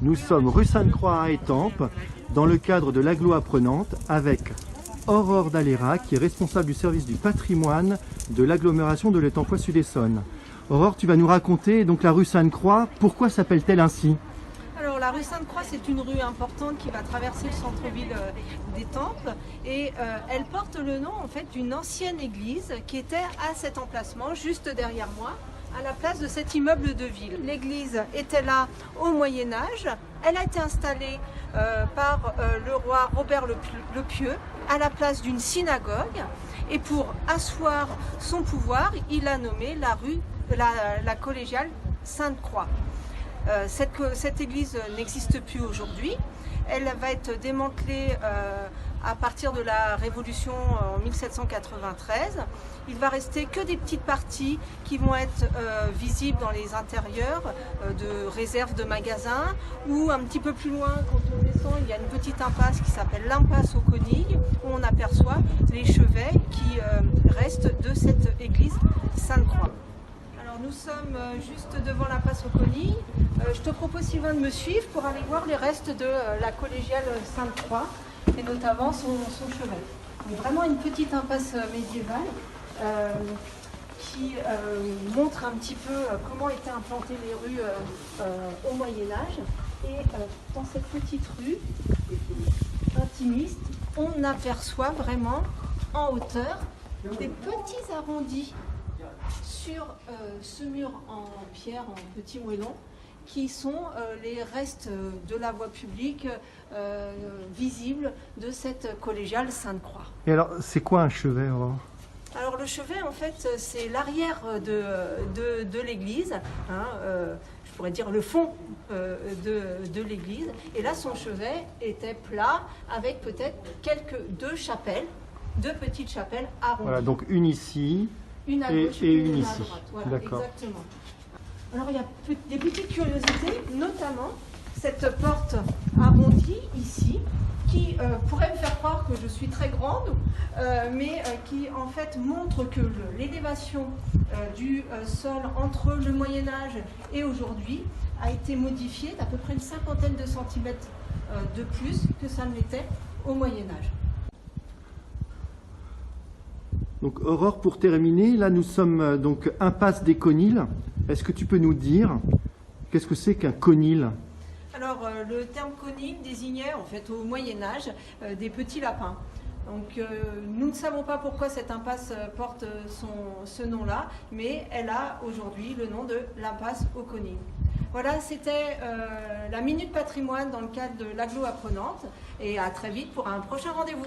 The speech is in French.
Nous sommes rue Sainte-Croix à Étampes, dans le cadre de l'agglo apprenante, avec Aurore Daléra, qui est responsable du service du patrimoine de l'agglomération de l'Étampois Sud-Essonne. Aurore, tu vas nous raconter donc la rue Sainte-Croix. Pourquoi s'appelle-t-elle ainsi? Alors la rue Sainte-Croix, c'est une rue importante qui va traverser le centre-ville d'Étampes et elle porte le nom en fait d'une ancienne église qui était à cet emplacement, juste derrière moi, à la place de cet immeuble de ville. L'église était là au Moyen-Âge. Elle a été installée par le roi Robert le Pieux à la place d'une synagogue. Et pour asseoir son pouvoir, il a nommé la rue, la collégiale Sainte-Croix. Cette église n'existe plus aujourd'hui. Elle va être démantelée à partir de la Révolution en 1793. Il va rester que des petites parties qui vont être visibles dans les intérieurs de réserves de magasins, ou un petit peu plus loin, quand on descend, il y a une petite impasse qui s'appelle l'impasse aux Conilles, où on aperçoit les chevets qui restent de cette église Sainte-Croix. Alors nous sommes juste devant l'impasse aux Conilles. Je te propose, Sylvain, de me suivre pour aller voir les restes de la collégiale Sainte-Croix et notamment son chevet. Donc, vraiment une petite impasse médiévale qui montre un petit peu comment étaient implantées les rues au Moyen-Âge. Et dans cette petite rue intimiste, on aperçoit vraiment en hauteur des petits arrondis sur ce mur en pierre, en petit moellon, qui sont les restes de la voie publique visible de cette collégiale Sainte-Croix. Et alors, c'est quoi un chevet, Aurore? Alors le chevet, en fait, c'est l'arrière de l'église, hein, je pourrais dire le fond de l'église. Et là, son chevet était plat, avec peut-être deux chapelles, deux petites chapelles arrondies. Voilà, donc une ici une à et, gauche et une à ici. droite. Voilà, D'accord. exactement. Alors il y a des petites curiosités, notamment cette porte arrondie ici, qui pourrait me faire croire que je suis très grande, mais qui en fait montre que l'élévation du sol entre le Moyen-Âge et aujourd'hui a été modifiée d'à peu près une cinquantaine de centimètres de plus que ça ne l'était au Moyen-Âge. Donc Aurore, pour terminer, là nous sommes donc impasse des Conilles. Est-ce que tu peux nous dire qu'est-ce que c'est qu'un conil? Alors le terme conil désignait en fait au Moyen-Âge des petits lapins. Donc nous ne savons pas pourquoi cette impasse porte ce nom-là, mais elle a aujourd'hui le nom de l'impasse aux Conilles. Voilà, c'était la Minute Patrimoine dans le cadre de l'agglo apprenante, et à très vite pour un prochain rendez-vous.